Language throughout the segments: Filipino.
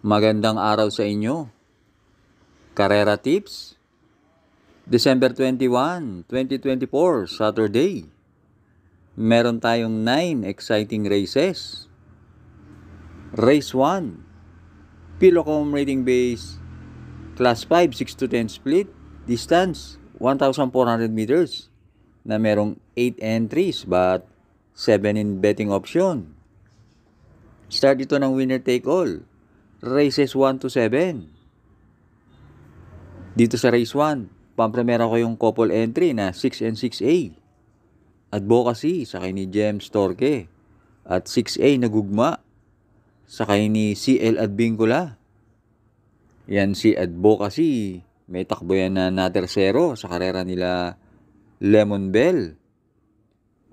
Magandang araw sa inyo. Karera Tips, December 21, 2024, Saturday. Meron tayong 9 exciting races. Race 1, Pilocom Rating Base, Class 5, 6 to 10 split, distance 1,400 meters, na merong 8 entries but 7 in betting option. Start ito ng winner take all. Races 1 to 7. Dito sa race 1, pampremera ko yung couple entry na 6 and 6A. Advocacy, sakay ni James Torque. At 6A na gugma, sakay ni CL Advincula. Yan si Advocacy, may takbo yan na tersero sa karera nila Lemon Bell.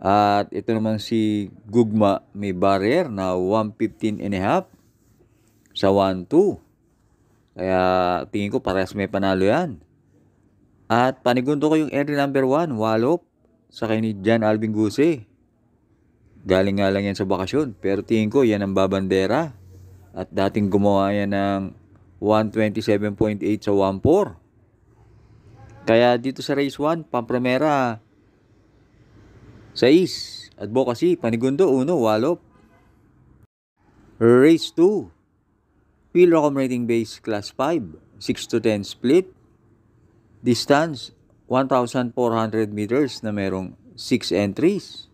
At ito naman si Gugma, may barrier na 115 and a half sa 1-2. Kaya tingin ko parehas may panalo yan. At panigundo ko yung entry number 1, Wallop, sakay ni John Alvin Guse. Galing nga lang yan sa bakasyon, pero tingin ko yan ang babandera. At dating gumawa yan ng 127.8 sa 1-4. Kaya dito sa race 1, pampremera 6, Advocacy, panigundo 1, Wallop. Race 2, Pilocom Rating Base Class 5, 6 to 10 split, distance 1,400 meters na merong 6 entries.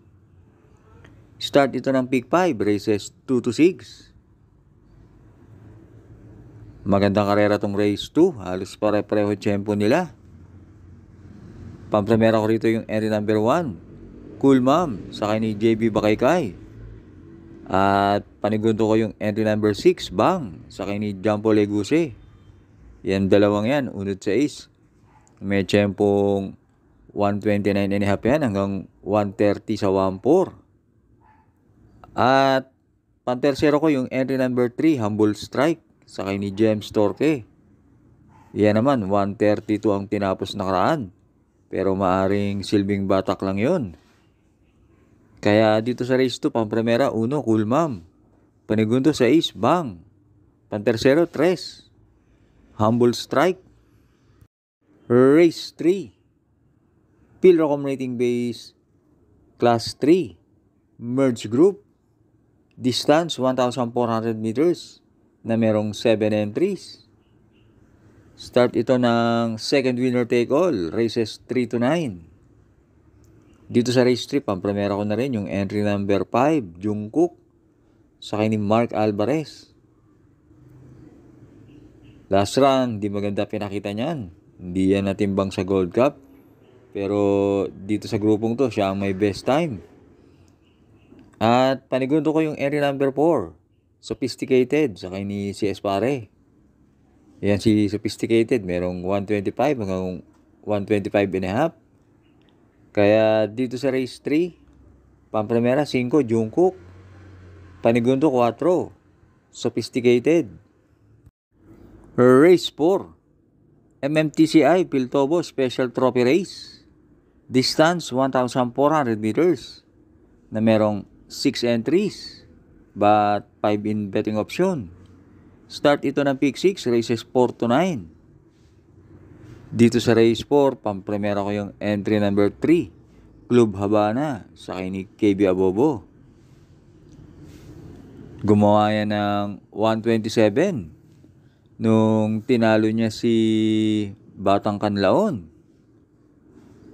Start ito ng Pick 5, races 2 to 6. Magandang karera tong race 2, halos pare-pareho tempo nila. Pampremera ko rito yung entry number 1, Cool Mom, sakay ni JB Bakaykay. At panigundo ko yung entry number 6, Bang, sakay ni Jampo Leguse. Yan dalawang yan, unod sa ace. May tempong 129 and a half yan hanggang 130 sa 1-4. At pantersero ko yung entry number 3, Humble Strike, sakay ni James Torque. Yan naman, 132 ang tinapos nakaraan. Pero maaring silbing batak lang yun. Kaya dito sa race 2, pampremera 1, Cool Mom. Panigundo sa ace, Bang. Pantersero 3, Humble Strike. Race 3, Pilocom Rating Base Class 3, Merge Group, distance 1,400 meters na merong 7 entries. Start ito ng second winner take all, races 3 to 9. Dito sa race 3, pampremera ko na rin yung entry number 5, Jungkook, sakay ni Mark Alvarez. Last run, di maganda pinakita niyan. Hindi yan natimbang sa Gold Cup. Pero dito sa grupong to, siya ang may best time. At panigundo ko yung entry number 4, Sophisticated, sakay ni CS Pare. Yan si Sophisticated, merong 125 hanggang 125 and a half. Kaya dito sa race 3, pampremera 5, Jungkook. Panigundo 4, Sophisticated. Race 4, MMTCI Piltobo Special Trophy Race. Distance 1,400 meters na merong 6 entries but 5 in betting option. Start ito ng Pick 6, races 4 to 9. Dito sa race 4, pampremera ko yung entry number 3, Club Habana, sakay ni KB Abobo. Gumawa yan ng 127 nung tinalo niya si Batang Kanlaon.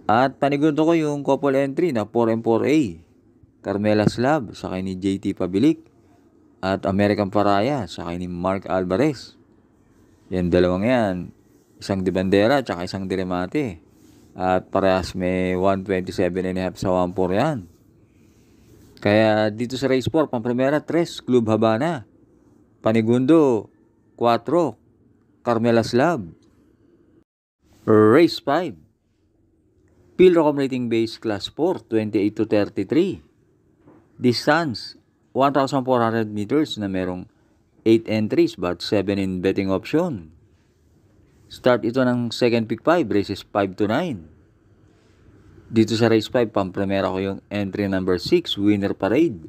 At panigundo ko yung couple entry na 4 and 4A, Carmela Slab, sakay ni JT Pabilik. At American Paraya, sakay ni Mark Alvarez. Yan dalawang yan, isang di bandera at isang di remate. At parehas may 127 and a half sa 1-4 yan. Kaya dito sa race 4, pampremera 3, Club Habana. Panigundo 4, Carmela Slab. Race 5, Pilocom Rating Base Class 4, 28 to 33. Distance 1,400 meters na merong 8 entries but 7 in betting option. Start ito ng second Pick 5, races 5 to 9. Dito sa race 5, pampremera ko yung entry number 6, Winner Parade,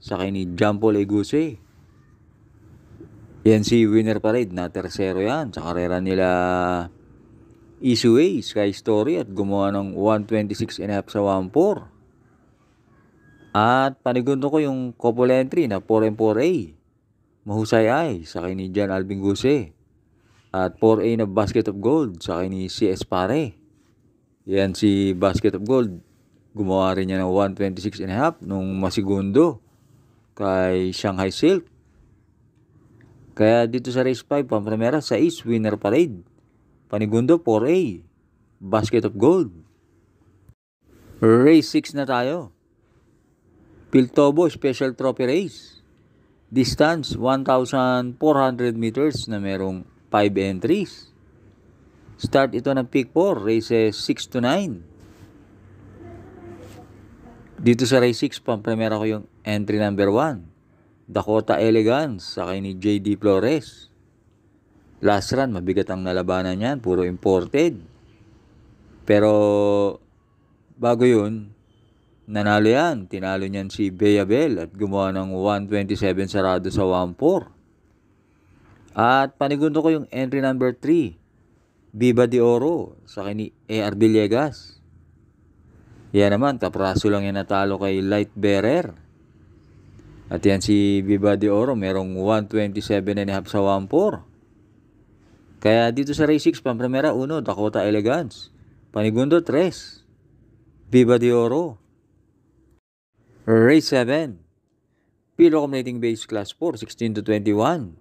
sakay ni Jampo Leguse. Yan si Winner Parade na tersero yan sa karera nila Easyway, Sky Story at gumawa ng 126.5 sa 1.4. At panigundo ko yung couple entry na 4M4A. Mahusay ay sa kay ni John Alvin Guse. At 4A na Basket of Gold sa kay ni CS Pare. Yan si Basket of Gold. Gumawa rin niya ng 126.5 nung masigundo kay Shanghai Silk. Kaya dito sa race 5, pampremera sa East Winner Parade. Panigundo 4A, Basket of Gold. Race 6 na tayo. Piltobo Special Trophy Race. Distance 1,400 meters na merong 5 entries. Start ito ng Peak 4, races 6 to 9. Dito sa race 6, pampremera ko yung entry number 1. Dakota Elegance sa kay ni JD Flores. Last run, mabigat ang nalabanan niyan, puro imported. Pero bago yun, nanalo yan. Tinalo niyan si Beyabel at gumawa ng 127 sarado sa 1.4. At panigundo ko yung entry number 3, Viva de Oro sa kay ni AR Villegas. Yan naman, kapraso lang yan natalo kay Light Bearer. At yan si Viva de Oro, merong 127.5 sa 1.4. Kaya dito sa race 6, pampremera 1, Dakota Elegance. Panigundo 3, Viva de Oro. Race 7, Pilo Accumulating Base Class 4, 16 to 21.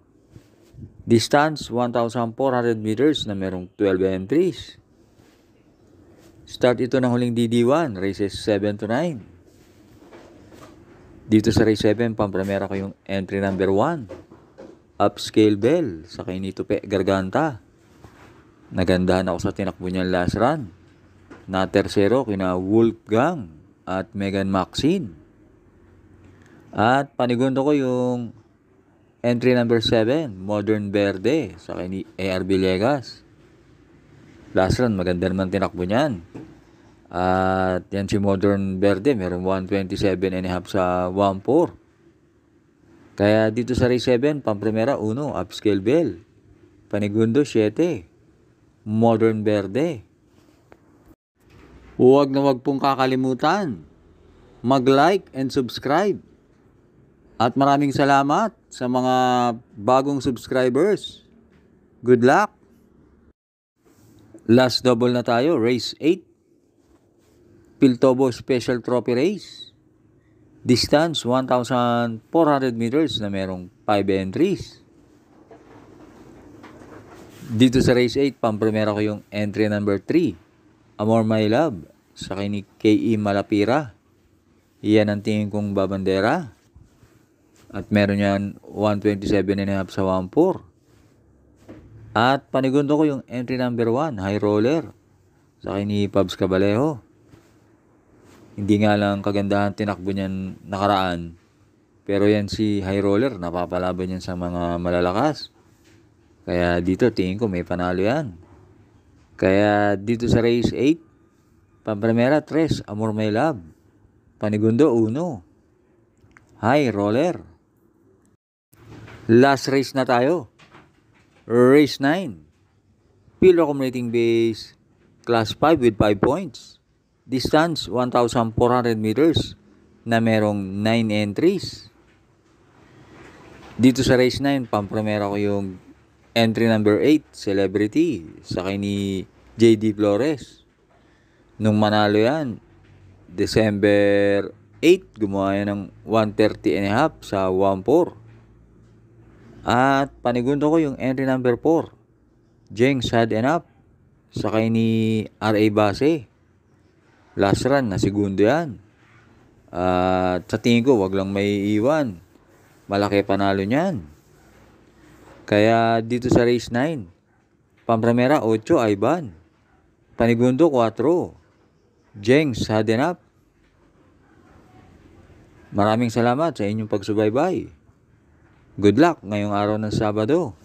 Distance 1,400 meters na merong 12 entries. Start ito ng huling DD1, races 7 to 9. Dito sa race 7, pampremera ko yung entry number 1. Upscale Bell sa kay ni Tupe Garganta. Nagandahan ako sa tinakbo niyang last run. Na tersero kina Wolfgang at Megan Maxine. At panigundo ko yung entry number 7, Modern Verde sa kay ni AR Villegas. Last run, maganda naman tinakbo niyan. At yan si Modern Verde, meron 127.5 sa 1.4. Kaya dito sa race 7, pampremera 1, Upscale Bell. Panigundo 7, Modern Verde. Huwag na huwag pong kakalimutan mag-like and subscribe. At maraming salamat sa mga bagong subscribers. Good luck! Last double na tayo, race 8. Piltobo Special Trophy Race. Distance 1,400 meters na merong 5 entries. Dito sa race 8, pampremera ko yung entry number 3, Amor My Love sa kay ni K.E. Malapira. Iyan ang tingin kong babandera. At meron yan 127.5 sa 1.4. At panigundo ko yung entry number 1, High Roller sa kay ni Pabs Cabalejo. Hindi nga lang kagandahan tinakbo niyan nakaraan. Pero yan si High Roller, napapalaban yan sa mga malalakas. Kaya dito tingin ko may panalo yan. Kaya dito sa race 8, pampremera 3, Amor My Love. Panigundo 1, High Roller. Last race na tayo. Race 9. Pilo Accumulating Base Class 5 with 5 points. Distance 1,400 meters na merong 9 entries. Dito sa race 9, pampremera ko yung entry number 8, Celebrity sa kay ni JD Flores. Nung manalo yan, December 8, gumawa yan ng 130.5 sa 1.4. At panigundo ko yung entry number 4, Jeng Sad Enough sa kay ni R.A. Base. Last run, na segundo yan. At sa tingin ko, wag lang may iwan. Malaki panalo niyan. Kaya dito sa race 9, pampremera 8, Ivan. Panigundo 4, Jeng Sadenap. Maraming salamat sa inyong pagsubaybay. Good luck ngayong araw ng Sabado.